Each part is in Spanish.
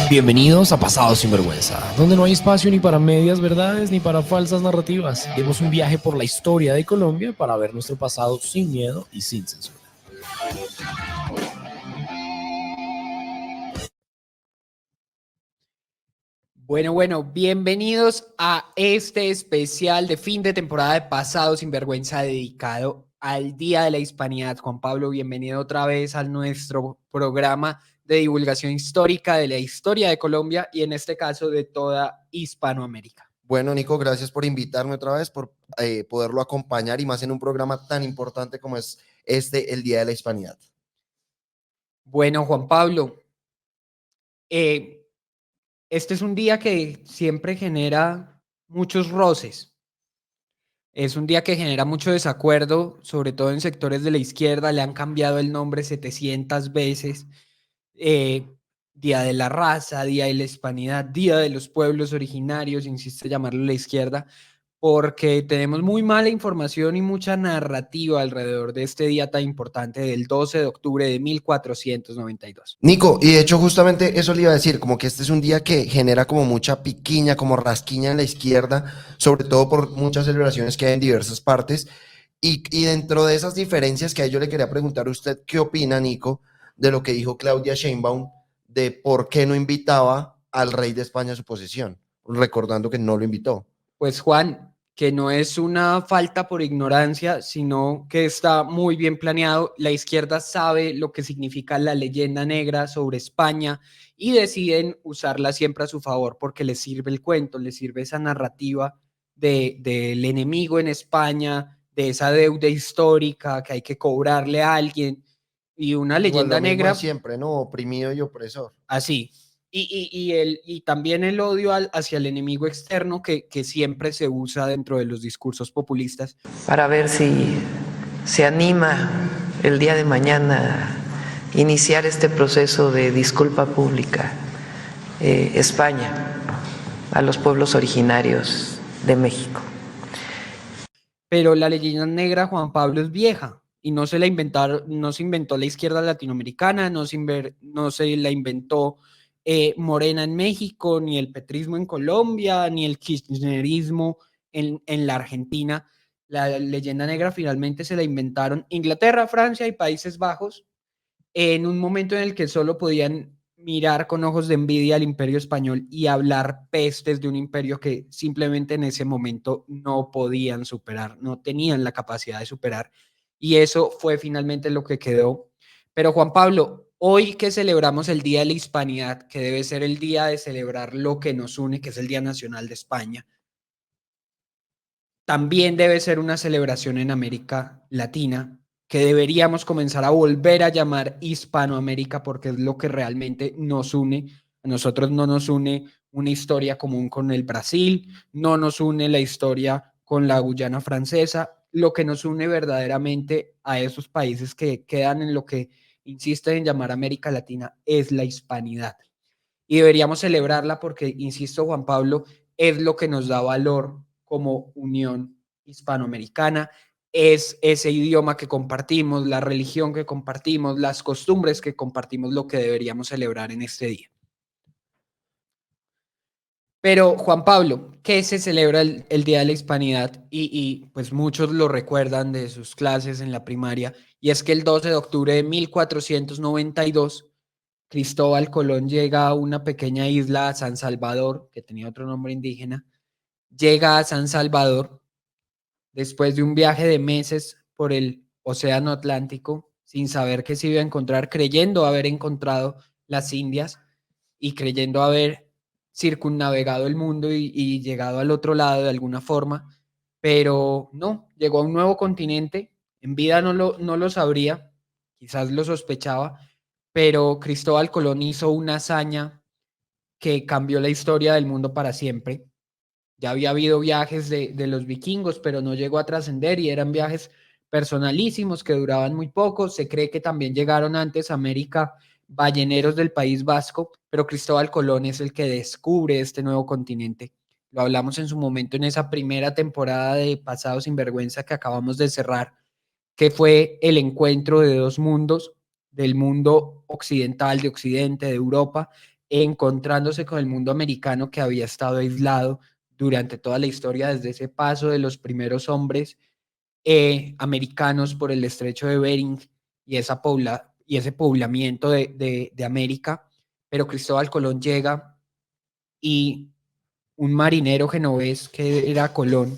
Bienvenidos a Pasado sin Vergüenza, donde no hay espacio ni para medias verdades ni para falsas narrativas. Demos un viaje por la historia de Colombia para ver nuestro pasado sin miedo y sin censura. Bueno, bienvenidos a este especial de fin de temporada de Pasado sin Vergüenza dedicado al Día de la Hispanidad. Juan Pablo, bienvenido otra vez a nuestro programa de divulgación histórica de la historia de Colombia y en este caso de toda Hispanoamérica. Bueno, Nico, gracias por invitarme otra vez, por poderlo acompañar y más en un programa tan importante como es el Día de la Hispanidad. Bueno, Juan Pablo, este es un día que siempre genera muchos roces. Es un día que genera mucho desacuerdo, sobre todo en sectores de la izquierda. Le han cambiado el nombre 700 veces. Eh, Día de la Raza, Día de la Hispanidad, Día de los Pueblos Originarios, insiste llamarlo la izquierda, porque tenemos muy mala información y mucha narrativa alrededor de este día tan importante del 12 de octubre de 1492. Nico, y de hecho justamente eso le iba a decir, como que este es un día que genera como mucha piquiña, como rasquiña en la izquierda, sobre todo por muchas celebraciones que hay en diversas partes. Y dentro de esas diferencias que hay, yo le quería preguntar a usted, ¿qué opina, Nico, de lo que dijo Claudia Sheinbaum de por qué no invitaba al rey de España a su posesión? Recordando que no lo invitó. Pues Juan, que no es una falta por ignorancia, sino que está muy bien planeado. La izquierda sabe lo que significa la leyenda negra sobre España y deciden usarla siempre a su favor porque les sirve el cuento, les sirve esa narrativa del enemigo en España, de esa deuda histórica que hay que cobrarle a alguien y una Igual leyenda lo mismo de negra siempre, ¿no? Oprimido y opresor. así. Y también el odio hacia el enemigo externo que siempre se usa dentro de los discursos populistas. Para ver si se anima el día de mañana a iniciar este proceso de disculpa pública España a los pueblos originarios de México. Pero la leyenda negra, Juan Pablo, es vieja y no se la inventaron, no se inventó la izquierda latinoamericana, no se la inventó Morena en México, ni el petrismo en Colombia, ni el kirchnerismo en la Argentina. La leyenda negra finalmente se la inventaron Inglaterra, Francia y Países Bajos en un momento en el que solo podían mirar con ojos de envidia al imperio español y hablar pestes de un imperio que simplemente en ese momento no podían superar, no tenían la capacidad de superar. Y eso fue finalmente lo que quedó. Pero Juan Pablo, hoy que celebramos el Día de la Hispanidad, que debe ser el día de celebrar lo que nos une, que es el Día Nacional de España, también debe ser una celebración en América Latina, que deberíamos comenzar a volver a llamar Hispanoamérica porque es lo que realmente nos une. A nosotros no nos une una historia común con el Brasil, no nos une la historia con la Guyana francesa, lo que nos une verdaderamente a esos países que quedan en lo que insisten en llamar América Latina es la hispanidad. Y deberíamos celebrarla porque, insisto, Juan Pablo, es lo que nos da valor como unión hispanoamericana, es ese idioma que compartimos, la religión que compartimos, las costumbres que compartimos, lo que deberíamos celebrar en este día. Pero Juan Pablo, ¿qué se celebra el Día de la Hispanidad? Pues muchos lo recuerdan de sus clases en la primaria, y es que el 12 de octubre de 1492 Cristóbal Colón llega a una pequeña isla, San Salvador, que tenía otro nombre indígena, llega a San Salvador después de un viaje de meses por el Océano Atlántico, sin saber qué se iba a encontrar, creyendo haber encontrado las Indias y creyendo haber circunnavegado el mundo y llegado al otro lado de alguna forma, pero no, llegó a un nuevo continente, en vida no lo sabría, quizás lo sospechaba, pero Cristóbal Colón hizo una hazaña que cambió la historia del mundo para siempre. Ya había habido viajes de los vikingos, pero no llegó a trascender y eran viajes personalísimos que duraban muy poco. Se cree que también llegaron antes a América balleneros del País Vasco, pero Cristóbal Colón es el que descubre este nuevo continente. Lo hablamos en su momento en esa primera temporada de Pasado sin Vergüenza que acabamos de cerrar, que fue el encuentro de dos mundos, del mundo occidental, de Occidente, de Europa, encontrándose con el mundo americano que había estado aislado durante toda la historia desde ese paso de los primeros hombres americanos por el estrecho de Bering y, y ese poblamiento de América. Pero Cristóbal Colón llega y un marinero genovés que era Colón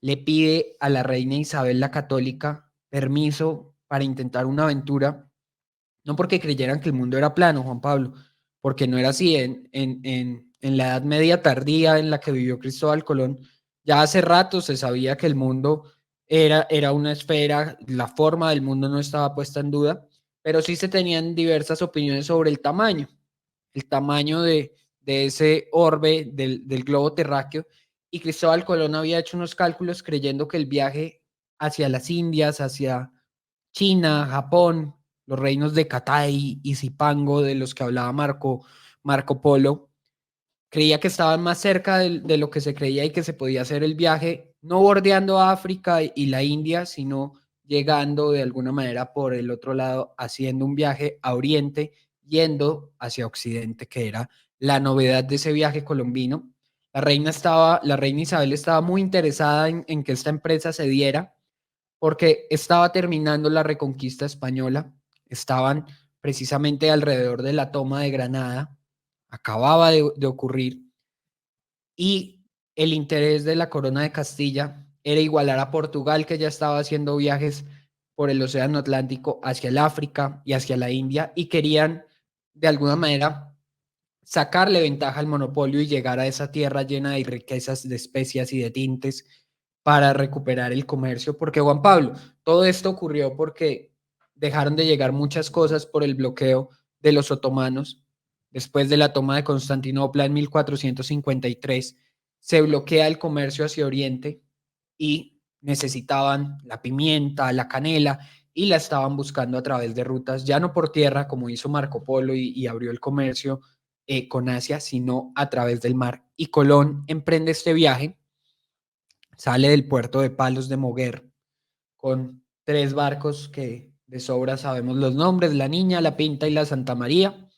le pide a la reina Isabel la Católica permiso para intentar una aventura, no porque creyeran que el mundo era plano, Juan Pablo, porque no era así. En la Edad Media tardía en la que vivió Cristóbal Colón, ya hace rato se sabía que el mundo era una esfera, la forma del mundo no estaba puesta en duda, pero sí se tenían diversas opiniones sobre el tamaño de ese orbe del globo terráqueo, y Cristóbal Colón había hecho unos cálculos creyendo que el viaje hacia las Indias, hacia China, Japón, los reinos de Catay y Zipango de los que hablaba Marco Polo, creía que estaban más cerca de lo que se creía y que se podía hacer el viaje, no bordeando África y la India, sino llegando de alguna manera por el otro lado, haciendo un viaje a Oriente, yendo hacia Occidente, que era la novedad de ese viaje colombino. La reina Isabel estaba muy interesada en que esta empresa se diera porque estaba terminando la reconquista española, estaban precisamente alrededor de la toma de Granada, acababa de ocurrir, y el interés de la corona de Castilla era igualar a Portugal, que ya estaba haciendo viajes por el Océano Atlántico hacia el África y hacia la India, y querían de alguna manera sacarle ventaja al monopolio y llegar a esa tierra llena de riquezas, de especias y de tintes para recuperar el comercio. Porque, Juan Pablo, todo esto ocurrió porque dejaron de llegar muchas cosas por el bloqueo de los otomanos. Después de la toma de Constantinopla en 1453, se bloquea el comercio hacia Oriente y necesitaban la pimienta, la canela, y la estaban buscando a través de rutas, ya no por tierra como hizo Marco Polo y abrió el comercio con Asia, sino a través del mar. Y Colón emprende este viaje, sale del puerto de Palos de Moguer con 3 barcos que de sobra sabemos los nombres: la Niña, la Pinta y la Santa María,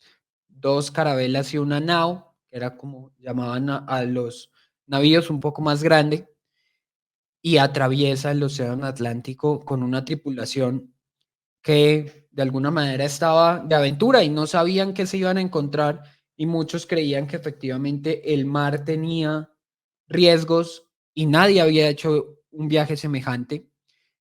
2 carabelas y una nao, que era como llamaban a los navíos un poco más grande, y atraviesa el Océano Atlántico con una tripulación que de alguna manera estaba de aventura y no sabían qué se iban a encontrar, y muchos creían que efectivamente el mar tenía riesgos y nadie había hecho un viaje semejante.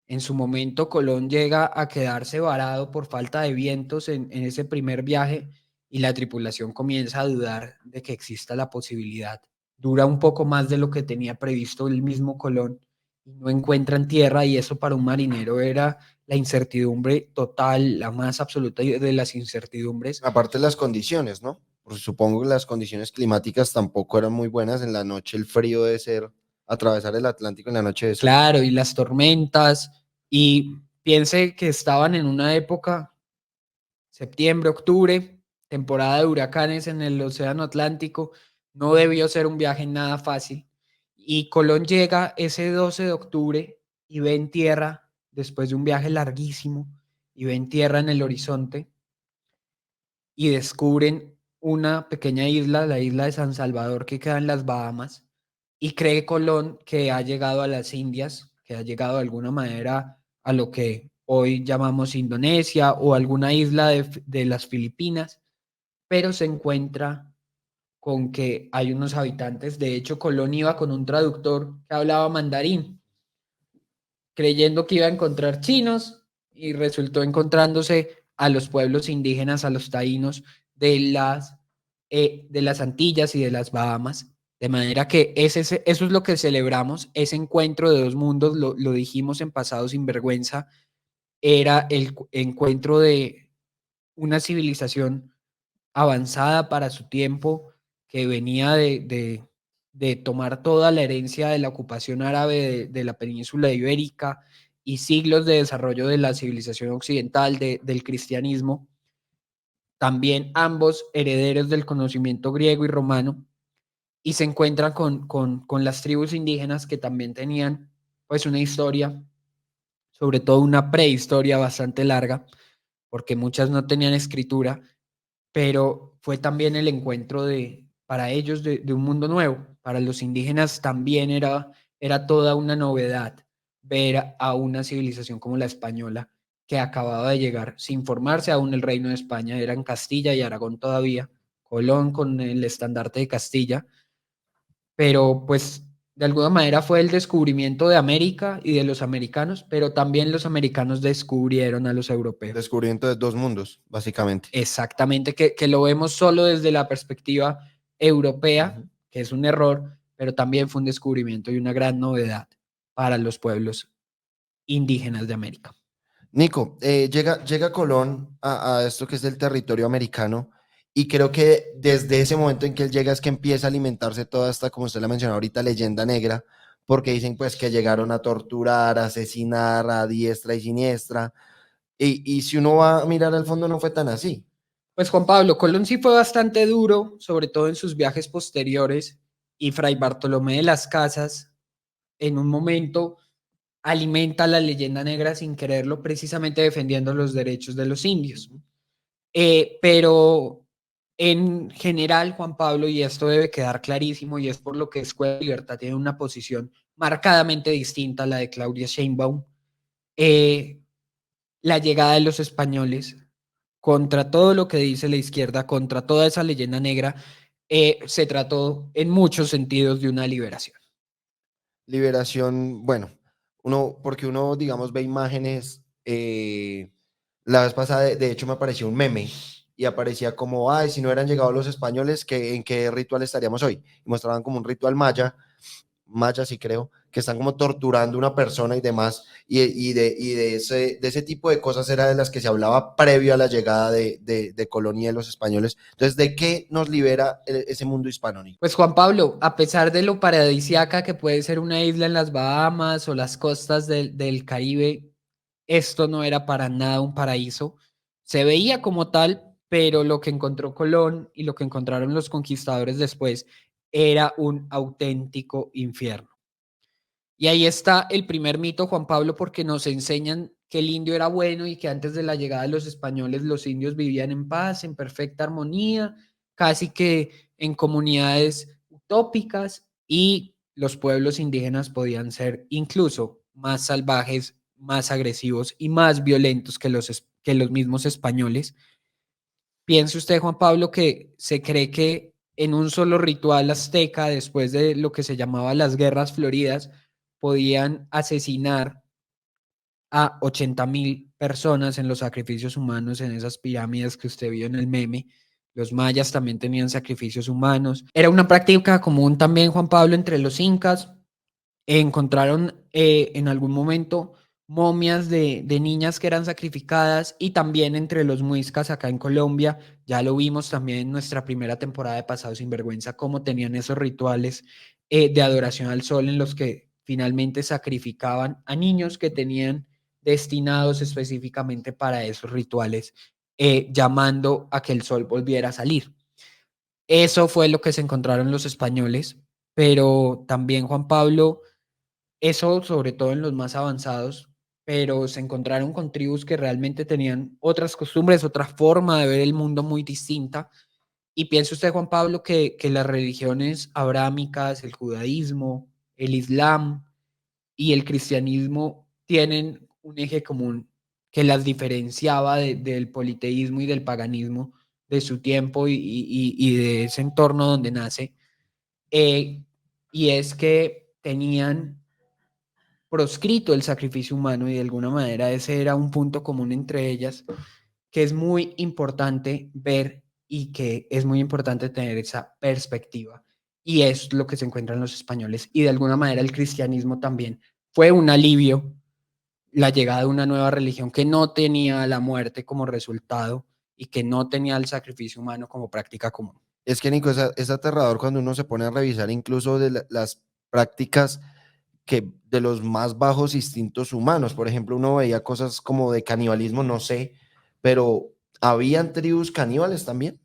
En su momento Colón llega a quedarse varado por falta de vientos en ese primer viaje, y la tripulación comienza a dudar de que exista la posibilidad. Dura un poco más de lo que tenía previsto el mismo Colón y no encuentran tierra, y eso para un marinero era la incertidumbre total, la más absoluta de las incertidumbres. Aparte de las condiciones, ¿no? Porque supongo que las condiciones climáticas tampoco eran muy buenas. En la noche el frío de ser atravesar el Atlántico en la noche, eso. Claro, y las tormentas, y piense que estaban en una época, septiembre, octubre, temporada de huracanes en el Océano Atlántico, no debió ser un viaje nada fácil. Y Colón llega ese 12 de octubre y ve en tierra, después de un viaje larguísimo, y ve en tierra en el horizonte y descubren una pequeña isla, la isla de San Salvador, que queda en las Bahamas, y cree Colón que ha llegado a las Indias, que ha llegado de alguna manera a lo que hoy llamamos Indonesia o alguna isla de las Filipinas, pero se encuentra con que hay unos habitantes. De hecho, Colón iba con un traductor que hablaba mandarín, creyendo que iba a encontrar chinos, y resultó encontrándose a los pueblos indígenas, a los taínos de las Antillas y de las Bahamas. De manera que eso es lo que celebramos, ese encuentro de dos mundos, lo dijimos en Pasado Sin Vergüenza, era el encuentro de una civilización avanzada para su tiempo, que venía de tomar toda la herencia de la ocupación árabe de la península ibérica y siglos de desarrollo de la civilización occidental, del cristianismo, también ambos herederos del conocimiento griego y romano, y se encuentran con las tribus indígenas que también tenían pues una historia, sobre todo una prehistoria bastante larga, porque muchas no tenían escritura, pero fue también el encuentro para ellos de un mundo nuevo. Para los indígenas también era toda una novedad ver a una civilización como la española que acababa de llegar sin formarse aún el reino de España, era en Castilla y Aragón todavía, Colón con el estandarte de Castilla, pero pues de alguna manera fue el descubrimiento de América y de los americanos, pero también los americanos descubrieron a los europeos. Descubrimiento de dos mundos, básicamente. Exactamente, que lo vemos solo desde la perspectiva europea, que es un error, pero también fue un descubrimiento y una gran novedad para los pueblos indígenas de América. Nico, llega Colón a esto que es el territorio americano y creo que desde ese momento en que él llega es que empieza a alimentarse toda esta, como usted la mencionó ahorita, leyenda negra, porque dicen pues que llegaron a torturar, a asesinar a diestra y siniestra, y si uno va a mirar al fondo no fue tan así. Pues Juan Pablo, Colón sí fue bastante duro, sobre todo en sus viajes posteriores, y Fray Bartolomé de las Casas, en un momento, alimenta la leyenda negra sin quererlo, precisamente defendiendo los derechos de los indios. Pero en general, Juan Pablo, y esto debe quedar clarísimo, y es por lo que Escuela de Libertad tiene una posición marcadamente distinta a la de Claudia Sheinbaum, la llegada de los españoles contra todo lo que dice la izquierda, contra toda esa leyenda negra, se trató en muchos sentidos de una liberación. Liberación, bueno, porque uno, digamos, ve imágenes, la vez pasada, de hecho, me apareció un meme y aparecía como, ay, si no hubieran llegado los españoles, ¿en qué ritual estaríamos hoy? Y mostraban como un ritual maya sí creo, que están como torturando a una persona y demás, y de ese tipo de cosas era de las que se hablaba previo a la llegada de Colón y de los españoles. Entonces, ¿de qué nos libera ese mundo hispano? Pues Juan Pablo, a pesar de lo paradisíaca que puede ser una isla en las Bahamas o las costas del Caribe, esto no era para nada un paraíso. Se veía como tal, pero lo que encontró Colón y lo que encontraron los conquistadores después era un auténtico infierno. Y ahí está el primer mito, Juan Pablo, porque nos enseñan que el indio era bueno y que antes de la llegada de los españoles los indios vivían en paz, en perfecta armonía, casi que en comunidades utópicas, y los pueblos indígenas podían ser incluso más salvajes, más agresivos y más violentos que los mismos españoles. Piense usted, Juan Pablo, que se cree que en un solo ritual azteca, después de lo que se llamaba las guerras floridas, podían asesinar a 80,000 personas en los sacrificios humanos en esas pirámides que usted vio en el meme. Los mayas también tenían sacrificios humanos. Era una práctica común también, Juan Pablo, entre los incas. Encontraron en algún momento momias de niñas que eran sacrificadas, y también entre los muiscas acá en Colombia, ya lo vimos también en nuestra primera temporada de Pasado Sin Vergüenza, cómo tenían esos rituales de adoración al sol en los que finalmente sacrificaban a niños que tenían destinados específicamente para esos rituales, llamando a que el sol volviera a salir. Eso fue lo que se encontraron los españoles, pero también, Juan Pablo, eso sobre todo en los más avanzados, pero se encontraron con tribus que realmente tenían otras costumbres, otra forma de ver el mundo muy distinta. Y piensa usted, Juan Pablo, que las religiones abrámicas, el judaísmo, el islam y el cristianismo tienen un eje común que las diferenciaba del politeísmo y del paganismo de su tiempo y de ese entorno donde nace, y es que tenían proscrito el sacrificio humano, y de alguna manera ese era un punto común entre ellas que es muy importante ver y que es muy importante tener esa perspectiva. Y es lo que se encuentra en los españoles, y de alguna manera el cristianismo también fue un alivio, la llegada de una nueva religión que no tenía la muerte como resultado y que no tenía el sacrificio humano como práctica común. Es que, Nico, es aterrador cuando uno se pone a revisar incluso de las prácticas que de los más bajos instintos humanos. Por ejemplo, uno veía cosas como de canibalismo, no sé, pero ¿habían tribus caníbales también?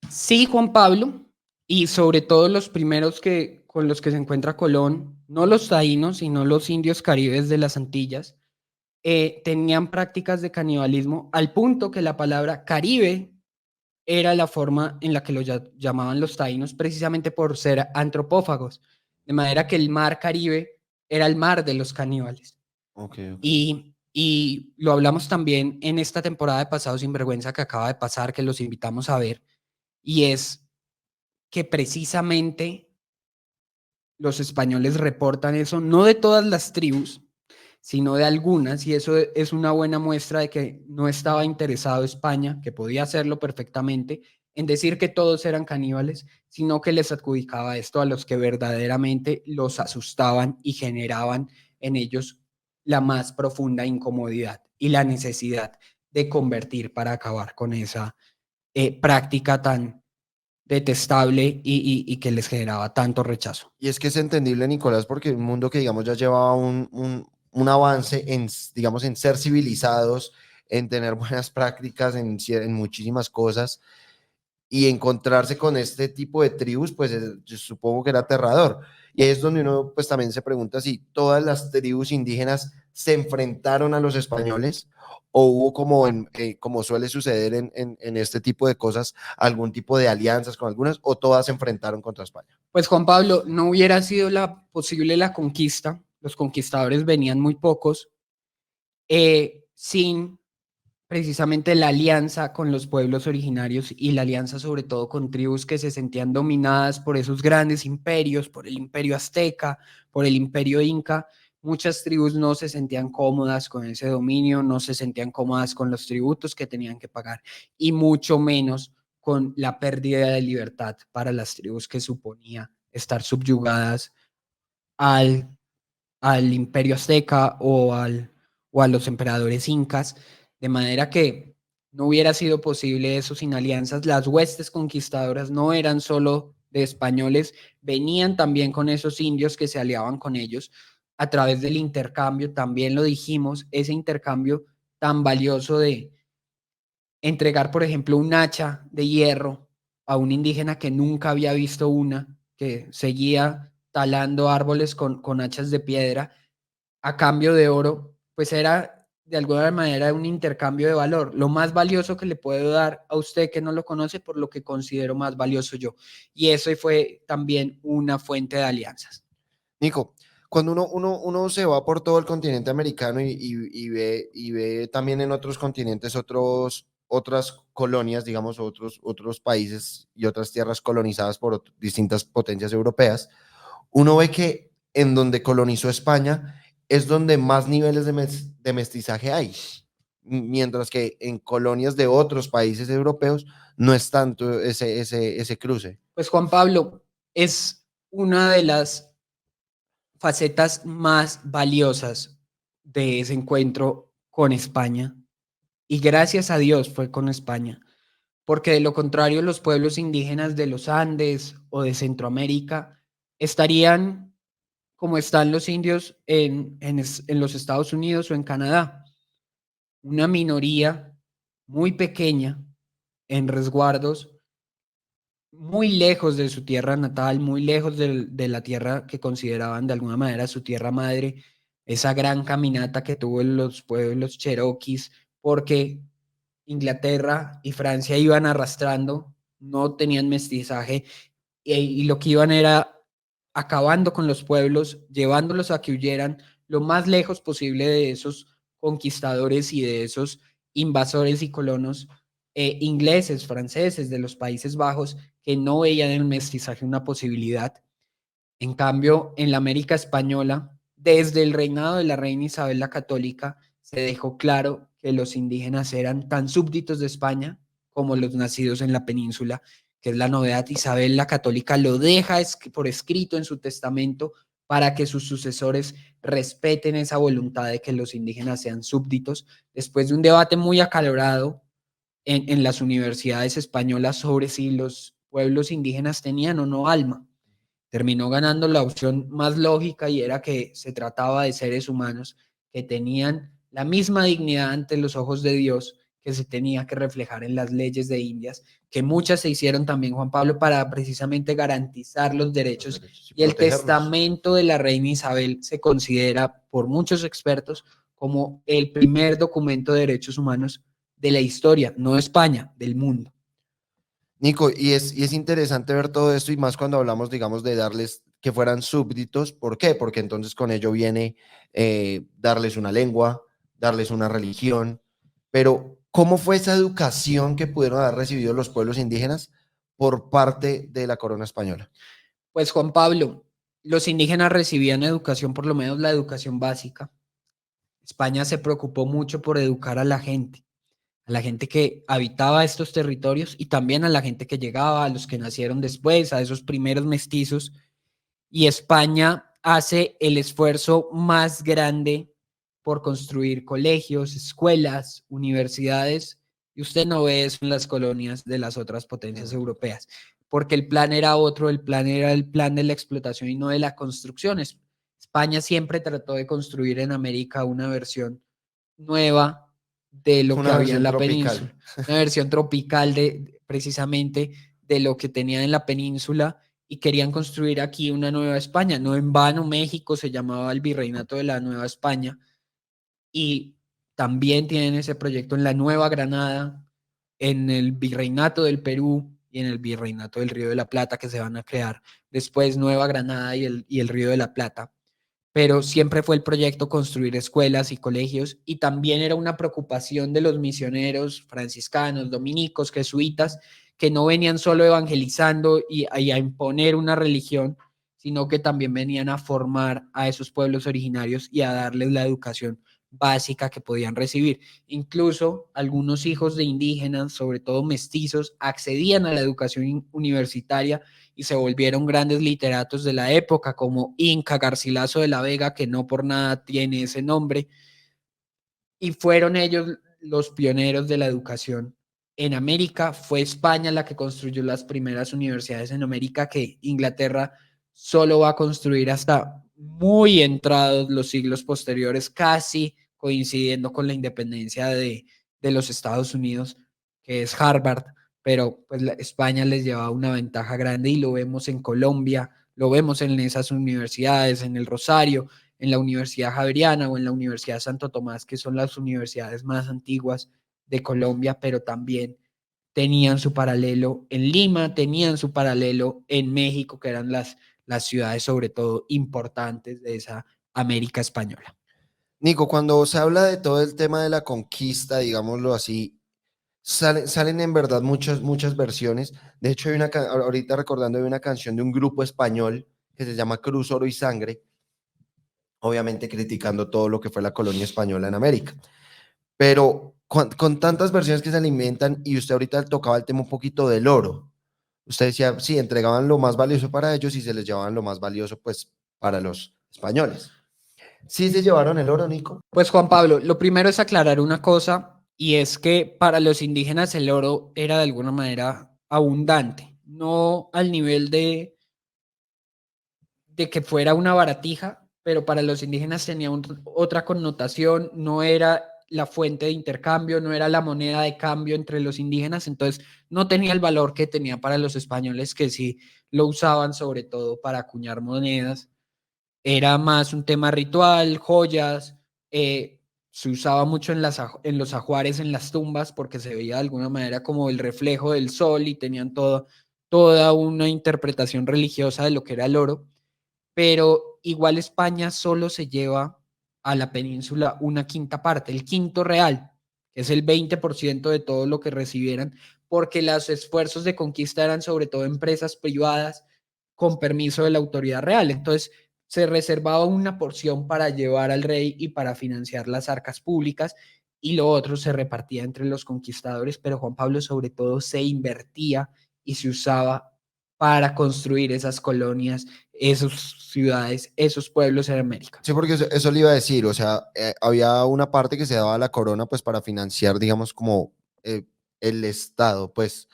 Sí, Juan Pablo, y sobre todo los primeros con los que se encuentra Colón, no los taínos, sino los indios caribes de las Antillas, tenían prácticas de canibalismo al punto que la palabra Caribe era la forma en la que lo llamaban los taínos precisamente por ser antropófagos, de manera que el mar Caribe era el mar de los caníbales. Ok, ok. Y lo hablamos también en esta temporada de Pasado Sin Vergüenza que acaba de pasar, que los invitamos a ver, y es que precisamente los españoles reportan eso, no de todas las tribus, sino de algunas, y eso es una buena muestra de que no estaba interesado España, que podía hacerlo perfectamente, en decir que todos eran caníbales, sino que les adjudicaba esto a los que verdaderamente los asustaban y generaban en ellos la más profunda incomodidad y la necesidad de convertir para acabar con esa práctica tan detestable y que les generaba tanto rechazo. Y es que es entendible, Nicolás, porque un mundo que, digamos, ya llevaba un avance en, digamos, en ser civilizados, en tener buenas prácticas en muchísimas cosas, y encontrarse con este tipo de tribus, pues yo supongo que era aterrador. Y ahí es donde uno, pues también se pregunta si todas las tribus indígenas se enfrentaron a los españoles o hubo como, como suele suceder en este tipo de cosas, algún tipo de alianzas con algunas, o todas se enfrentaron contra España. Pues Juan Pablo, no hubiera sido posible la conquista, los conquistadores venían muy pocos, sin precisamente la alianza con los pueblos originarios y la alianza sobre todo con tribus que se sentían dominadas por esos grandes imperios, por el imperio azteca, por el imperio inca. Muchas tribus no se sentían cómodas con ese dominio, no se sentían cómodas con los tributos que tenían que pagar y mucho menos con la pérdida de libertad para las tribus que suponía estar subyugadas al, al imperio azteca o a los emperadores incas, de manera que no hubiera sido posible eso sin alianzas. Las huestes conquistadoras no eran solo de españoles, venían también con esos indios que se aliaban con ellos a través del intercambio, también lo dijimos, ese intercambio tan valioso de entregar, por ejemplo, un hacha de hierro a un indígena que nunca había visto una, que seguía talando árboles con hachas de piedra a cambio de oro, pues era de alguna manera un intercambio de valor. Lo más valioso que le puedo dar a usted que no lo conoce por lo que considero más valioso yo. Y eso fue también una fuente de alianzas. Nico, cuando uno se va por todo el continente americano y ve también en otros continentes otras colonias, digamos, otros países y otras tierras colonizadas por distintas potencias europeas, uno ve que en donde colonizó España es donde más niveles de mestizaje hay, mientras que en colonias de otros países europeos no es tanto ese cruce. Pues Juan Pablo, es una de las facetas más valiosas de ese encuentro con España. Y gracias a Dios fue con España, porque de lo contrario los pueblos indígenas de los Andes o de Centroamérica estarían como están los indios en los Estados Unidos o en Canadá, una minoría muy pequeña en resguardos, muy lejos de su tierra natal, muy lejos de la tierra que consideraban de alguna manera su tierra madre, esa gran caminata que tuvo los pueblos cherokees, porque Inglaterra y Francia iban arrastrando, no tenían mestizaje y lo que iban era acabando con los pueblos, llevándolos a que huyeran lo más lejos posible de esos conquistadores y de esos invasores y colonos ingleses, franceses, de los Países Bajos, que no veían en el mestizaje una posibilidad. En cambio, en la América española, desde el reinado de la reina Isabel la Católica, se dejó claro que los indígenas eran tan súbditos de España como los nacidos en la península, que es la novedad. Isabel la Católica lo deja por escrito en su testamento para que sus sucesores respeten esa voluntad de que los indígenas sean súbditos, después de un debate muy acalorado en las universidades españolas sobre si los pueblos indígenas tenían o no alma. Terminó ganando la opción más lógica y era que se trataba de seres humanos que tenían la misma dignidad ante los ojos de Dios que se tenía que reflejar en las leyes de Indias, que muchas se hicieron también, Juan Pablo, para precisamente garantizar los derechos. Y el testamento de la reina Isabel se considera por muchos expertos como el primer documento de derechos humanos de la historia, no de España, del mundo. Nico, y es interesante ver todo esto y más cuando hablamos, digamos, de darles que fueran súbditos. ¿Por qué? Porque entonces con ello viene darles una lengua, darles una religión. Pero, ¿cómo fue esa educación que pudieron haber recibido los pueblos indígenas por parte de la corona española? Pues Juan Pablo, los indígenas recibían educación, por lo menos la educación básica. España se preocupó mucho por educar a la gente que habitaba estos territorios y también a la gente que llegaba, a los que nacieron después, a esos primeros mestizos. Y España hace el esfuerzo más grande por construir colegios, escuelas, universidades, y usted no ve eso en las colonias de las otras potencias europeas, porque el plan era otro, el plan era el plan de la explotación y no de la construcción. España siempre trató de construir en América una versión nueva de lo que Una había en versión la península, tropical. una versión tropical de precisamente de lo que tenían en la península y querían construir aquí una nueva España. No en vano México se llamaba el Virreinato de la Nueva España y también tienen ese proyecto en la Nueva Granada, en el Virreinato del Perú y en el Virreinato del Río de la Plata que se van a crear después Nueva Granada y el Río de la Plata, pero siempre fue el proyecto construir escuelas y colegios y también era una preocupación de los misioneros franciscanos, dominicos, jesuitas, que no venían solo evangelizando y a imponer una religión, sino que también venían a formar a esos pueblos originarios y a darles la educación básica que podían recibir. Incluso algunos hijos de indígenas, sobre todo mestizos, accedían a la educación universitaria y se volvieron grandes literatos de la época, como Inca Garcilaso de la Vega, que no por nada tiene ese nombre, y fueron ellos los pioneros de la educación en América. Fue España la que construyó las primeras universidades en América, que Inglaterra solo va a construir hasta muy entrados los siglos posteriores, casi coincidiendo con la independencia de los Estados Unidos, que es Harvard, pero pues España les llevaba una ventaja grande y lo vemos en Colombia, lo vemos en esas universidades, en el Rosario, en la Universidad Javeriana o en la Universidad Santo Tomás, que son las universidades más antiguas de Colombia, pero también tenían su paralelo en Lima, tenían su paralelo en México, que eran las ciudades sobre todo importantes de esa América española. Nico, cuando se habla de todo el tema de la conquista, digámoslo así, salen en verdad muchas versiones. De hecho, ahorita recordando, hay una canción de un grupo español que se llama Cruz, Oro y Sangre, obviamente criticando todo lo que fue la colonia española en América. Pero con tantas versiones que se alimentan, y usted ahorita tocaba el tema un poquito del oro, usted decía, sí, entregaban lo más valioso para ellos y se les llevaban lo más valioso, pues, para los españoles. ¿Sí se llevaron el oro, Nico? Pues Juan Pablo, lo primero es aclarar una cosa y es que para los indígenas el oro era de alguna manera abundante, no al nivel de que fuera una baratija, pero para los indígenas tenía otra connotación, no era la fuente de intercambio, no era la moneda de cambio entre los indígenas, entonces no tenía el valor que tenía para los españoles, que sí lo usaban sobre todo para acuñar monedas. Era más un tema ritual, joyas, se usaba mucho en los ajuares, en las tumbas, porque se veía de alguna manera como el reflejo del sol y tenían toda una interpretación religiosa de lo que era el oro, pero igual España solo se lleva a la península una quinta parte, el quinto real, que es el 20% de todo lo que recibieran, porque los esfuerzos de conquista eran sobre todo empresas privadas con permiso de la autoridad real. Entonces, se reservaba una porción para llevar al rey y para financiar las arcas públicas y lo otro se repartía entre los conquistadores, pero Juan Pablo sobre todo se invertía y se usaba para construir esas colonias, esas ciudades, esos pueblos en América. Sí, porque eso le iba a decir, o sea, había una parte que se daba a la corona, pues, para financiar, digamos, como el Estado, pues,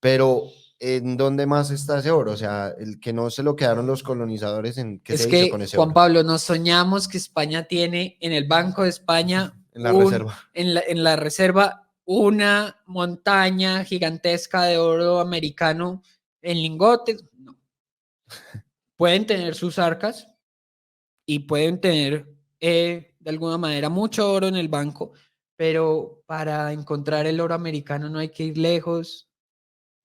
pero ¿en dónde más está ese oro? O sea, el que no se lo quedaron los colonizadores, ¿en qué Es se hizo con que, ese Juan oro? Pablo, nos soñamos que España tiene en el Banco de España, En la reserva. en la reserva, una montaña gigantesca de oro americano en lingotes. No. Pueden tener sus arcas y pueden tener de alguna manera, mucho oro en el banco, pero para encontrar el oro americano no hay que ir lejos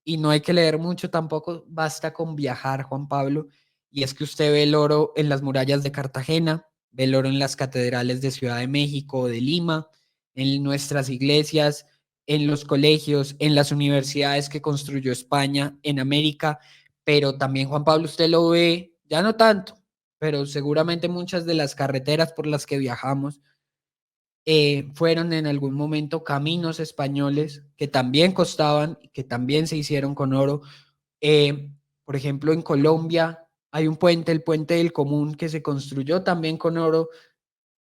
y no hay que leer mucho tampoco, basta con viajar, Juan Pablo, y es que usted ve el oro en las murallas de Cartagena, ve el oro en las catedrales de Ciudad de México o de Lima, en nuestras iglesias, en los colegios, en las universidades que construyó España en América, pero también, Juan Pablo, usted lo ve, ya no tanto, pero seguramente muchas de las carreteras por las que viajamos fueron en algún momento caminos españoles que también costaban, que también se hicieron con oro. Por ejemplo, en Colombia hay un puente, el Puente del Común, que se construyó también con oro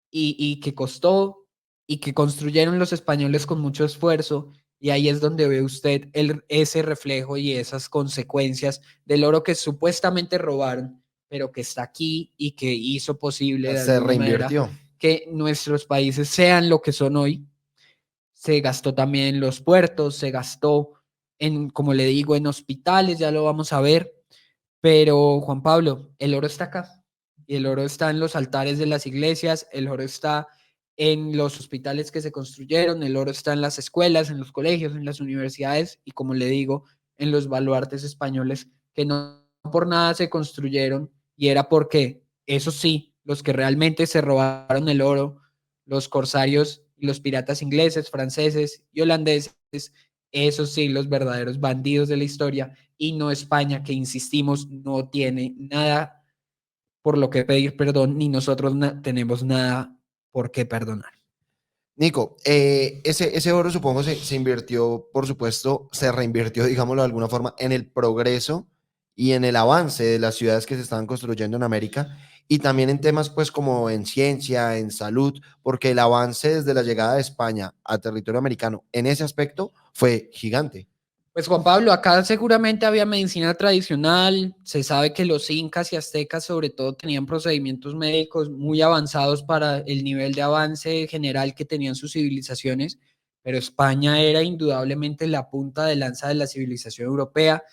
y que costó y que construyeron los españoles con mucho esfuerzo. Y ahí es donde ve usted ese reflejo y esas consecuencias del oro que supuestamente robaron, pero que está aquí y que hizo posible de Se alguna manera reinvirtió. que nuestros países sean lo que son hoy. Se gastó también en los puertos, se gastó en, como le digo, en hospitales, ya lo vamos a ver. Pero Juan Pablo, el oro está acá y el oro está en los altares de las iglesias, el oro está en los hospitales que se construyeron, el oro está en las escuelas, en los colegios, en las universidades y como le digo, en los baluartes españoles que no por nada se construyeron y era porque, eso sí, los que realmente se robaron el oro, los corsarios y los piratas ingleses, franceses y holandeses, esos sí, los verdaderos bandidos de la historia y no España, que insistimos, no tiene nada por lo que pedir perdón, ni nosotros tenemos nada por qué perdonar. Nico, ese oro supongo se invirtió, por supuesto, se reinvirtió, digámoslo de alguna forma, en el progreso y en el avance de las ciudades que se estaban construyendo en América y también en temas pues como en ciencia, en salud, porque el avance desde la llegada de España a territorio americano en ese aspecto fue gigante. Pues Juan Pablo, acá seguramente había medicina tradicional, se sabe que los incas y aztecas sobre todo tenían procedimientos médicos muy avanzados para el nivel de avance general que tenían sus civilizaciones, pero España era indudablemente la punta de lanza de la civilización europea,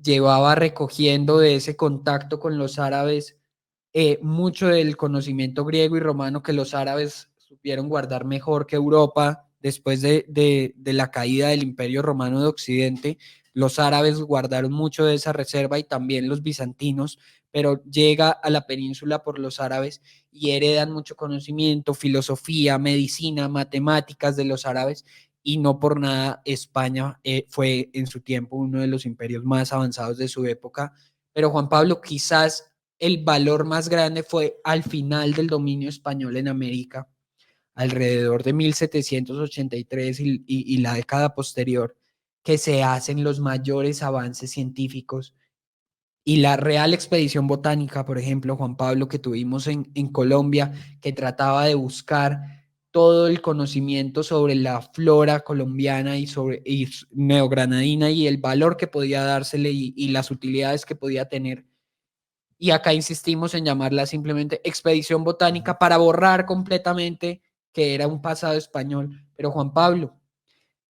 llevaba recogiendo de ese contacto con los árabes mucho del conocimiento griego y romano que los árabes supieron guardar mejor que Europa después de la caída del Imperio Romano de Occidente. Los árabes guardaron mucho de esa reserva y también los bizantinos, pero llega a la península por los árabes y heredan mucho conocimiento, filosofía, medicina, matemáticas de los árabes y no por nada España fue en su tiempo uno de los imperios más avanzados de su época. Pero Juan Pablo, quizás el valor más grande fue al final del dominio español en América, alrededor de 1783 y la década posterior, que se hacen los mayores avances científicos. Y la Real Expedición Botánica, por ejemplo, Juan Pablo, que tuvimos en Colombia, que trataba de buscar todo el conocimiento sobre la flora colombiana y neogranadina y el valor que podía dársele y las utilidades que podía tener. Y acá insistimos en llamarla simplemente expedición botánica para borrar completamente que era un pasado español. Pero Juan Pablo,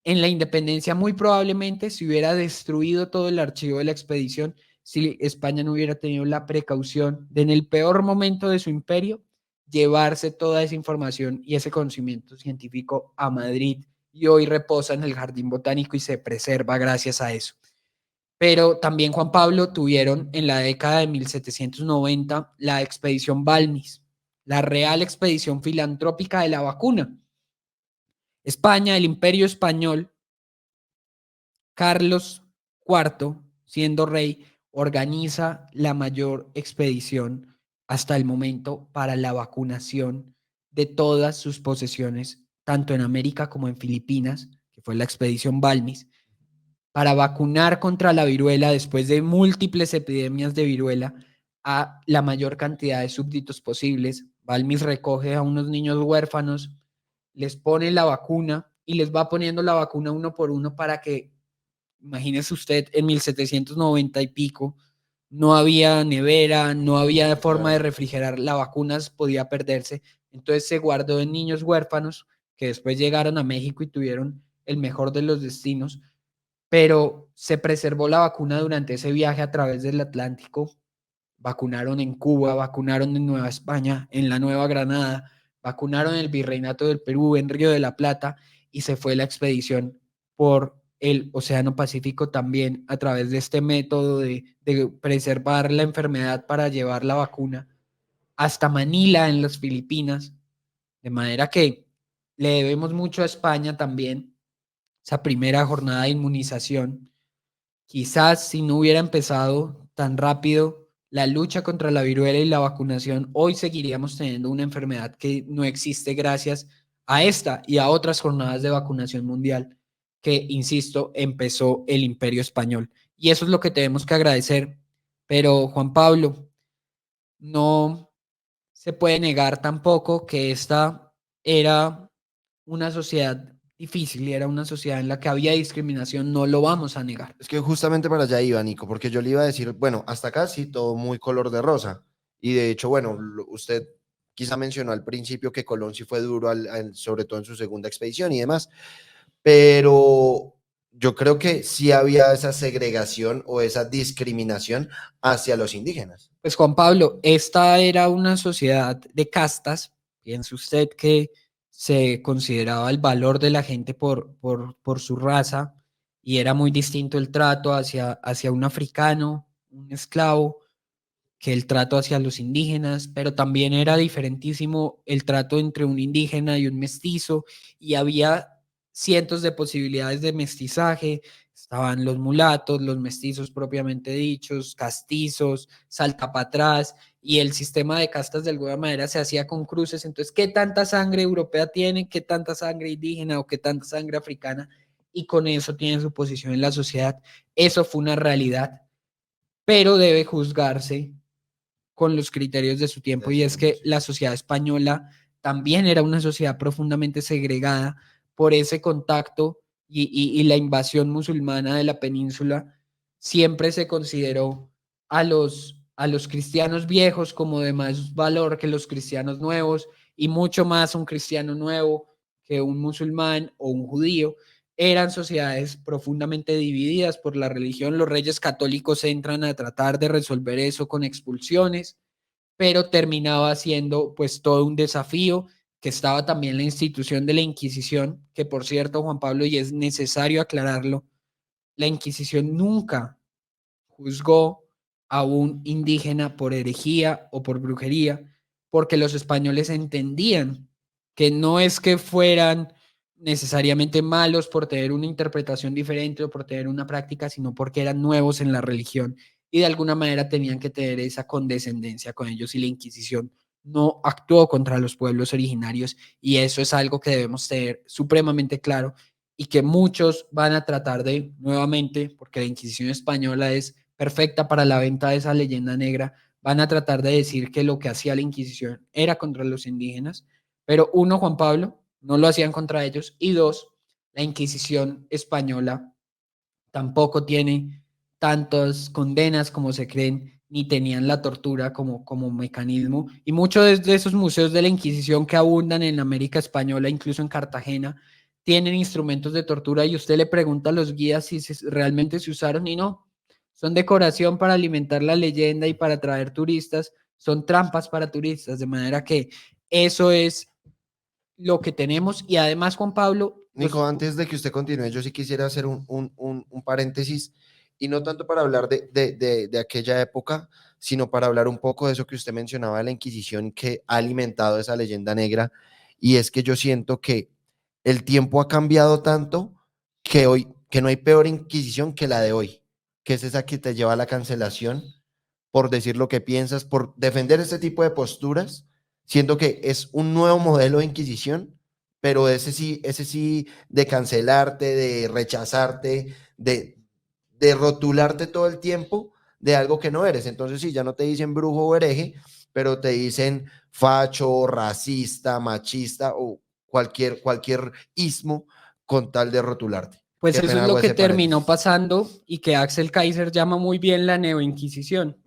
en la independencia muy probablemente se hubiera destruido todo el archivo de la expedición si España no hubiera tenido la precaución de en el peor momento de su imperio llevarse toda esa información y ese conocimiento científico a Madrid y hoy reposa en el Jardín Botánico y se preserva gracias a eso. Pero también Juan Pablo tuvieron en la década de 1790 la expedición Balmis, la Real Expedición Filantrópica de la Vacuna. España, el Imperio Español, Carlos IV, siendo rey, organiza la mayor expedición hasta el momento para la vacunación de todas sus posesiones, tanto en América como en Filipinas, que fue la expedición Balmis, para vacunar contra la viruela después de múltiples epidemias de viruela a la mayor cantidad de súbditos posibles. Balmis recoge a unos niños huérfanos, les pone la vacuna y les va poniendo la vacuna uno por uno para que, imagínese usted, en 1790 y pico, no había nevera, no había forma de refrigerar, la vacuna podía perderse. Entonces se guardó en niños huérfanos que después llegaron a México y tuvieron el mejor de los destinos, pero se preservó la vacuna durante ese viaje a través del Atlántico. Vacunaron en Cuba, vacunaron en Nueva España, en la Nueva Granada, vacunaron el Virreinato del Perú en Río de la Plata y se fue la expedición por el Océano Pacífico también a través de este método de preservar la enfermedad para llevar la vacuna hasta Manila en las Filipinas, de manera que le debemos mucho a España también esa primera jornada de inmunización. Quizás si no hubiera empezado tan rápido la lucha contra la viruela y la vacunación, hoy seguiríamos teniendo una enfermedad que no existe gracias a esta y a otras jornadas de vacunación mundial que, insisto, empezó el Imperio Español. Y eso es lo que tenemos que agradecer. Pero, Juan Pablo, no se puede negar tampoco que esta era una sociedad difícil y era una sociedad en la que había discriminación, no lo vamos a negar. Es que justamente para allá iba, Nico, porque yo le iba a decir, bueno, hasta acá sí, todo muy color de rosa. Y de hecho, bueno, usted quizá mencionó al principio que Colón sí fue duro, sobre todo en su segunda expedición y demás, pero yo creo que sí había esa segregación o esa discriminación hacia los indígenas. Pues Juan Pablo, esta era una sociedad de castas. Piense usted que se consideraba el valor de la gente por su raza y era muy distinto el trato hacia un africano, un esclavo, que el trato hacia los indígenas, pero también era diferentísimo el trato entre un indígena y un mestizo, y había cientos de posibilidades de mestizaje. Estaban los mulatos, los mestizos propiamente dichos, castizos, salta para atrás, y el sistema de castas de alguna manera se hacía con cruces. Entonces, ¿qué tanta sangre europea tiene? ¿Qué tanta sangre indígena o qué tanta sangre africana? Y con eso tienen su posición en la sociedad. Eso fue una realidad, pero debe juzgarse con los criterios de su tiempo, y es que la sociedad española también era una sociedad profundamente segregada por ese contacto y la invasión musulmana de la península. Siempre se consideró a los cristianos viejos como de más valor que los cristianos nuevos, y mucho más un cristiano nuevo que un musulmán o un judío. Eran sociedades profundamente divididas por la religión. Los reyes católicos entran a tratar de resolver eso con expulsiones, pero terminaba siendo pues todo un desafío, que estaba también la institución de la Inquisición, que por cierto, Juan Pablo, y es necesario aclararlo, la Inquisición nunca juzgó a un indígena por herejía o por brujería, porque los españoles entendían que no es que fueran necesariamente malos por tener una interpretación diferente o por tener una práctica, sino porque eran nuevos en la religión y de alguna manera tenían que tener esa condescendencia con ellos, y la Inquisición no actuó contra los pueblos originarios, y eso es algo que debemos tener supremamente claro y que muchos van a tratar de, nuevamente, porque la Inquisición española es perfecta para la venta de esa leyenda negra, van a tratar de decir que lo que hacía la Inquisición era contra los indígenas, pero uno, Juan Pablo, no lo hacían contra ellos, y dos, la Inquisición española tampoco tiene tantas condenas como se creen, ni tenían la tortura como mecanismo, y muchos de esos museos de la Inquisición que abundan en América Española, incluso en Cartagena, tienen instrumentos de tortura, y usted le pregunta a los guías si realmente se usaron, y no, son decoración para alimentar la leyenda y para atraer turistas, son trampas para turistas, de manera que eso es lo que tenemos. Y además, Juan Pablo, Nico, antes de que usted continúe, yo sí quisiera hacer un paréntesis, y no tanto para hablar de aquella época, sino para hablar un poco de eso que usted mencionaba de la Inquisición, que ha alimentado esa leyenda negra. Y es que yo siento que el tiempo ha cambiado tanto que hoy, que no hay peor Inquisición que la de hoy, que es esa que te lleva a la cancelación por decir lo que piensas, por defender este tipo de posturas. Siento que es un nuevo modelo de Inquisición, pero ese sí de cancelarte, de rechazarte, de rotularte todo el tiempo de algo que no eres. Entonces sí, ya no te dicen brujo o hereje, pero te dicen facho, racista, machista o cualquier ismo con tal de rotularte. pues Qué eso pena es hago lo que ese terminó paréntesis. pasando, y que Axel Kaiser llama muy bien la neoinquisición.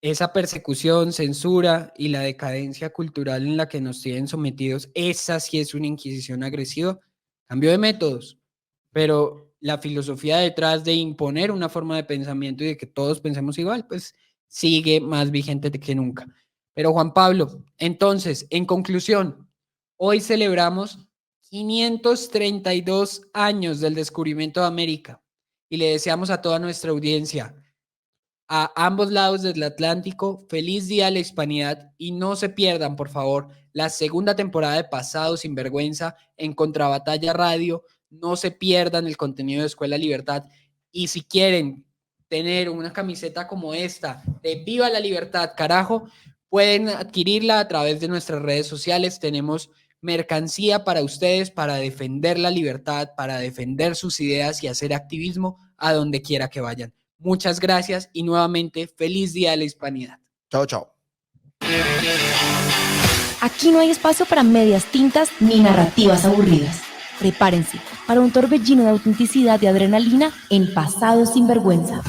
Esa persecución, censura y la decadencia cultural en la que nos tienen sometidos, esa sí es una inquisición agresiva. Cambio de métodos, pero la filosofía detrás de imponer una forma de pensamiento y de que todos pensemos igual, pues sigue más vigente que nunca. Pero Juan Pablo, entonces, en conclusión, hoy celebramos 532 años del descubrimiento de América y le deseamos a toda nuestra audiencia, a ambos lados del Atlántico, feliz Día de la Hispanidad y no se pierdan, por favor, la segunda temporada de Pasado Sin Vergüenza en Contrabatalla Radio. No se pierdan el contenido de Escuela Libertad y si quieren tener una camiseta como esta de Viva la Libertad, carajo, pueden adquirirla a través de nuestras redes sociales. Tenemos mercancía para ustedes, para defender la libertad, para defender sus ideas y hacer activismo a donde quiera que vayan. Muchas gracias y nuevamente feliz Día de la Hispanidad. Chao, chao. Aquí no hay espacio para medias tintas ni narrativas aburridas. Prepárense para un torbellino de autenticidad y adrenalina en Pasado Sin Vergüenza.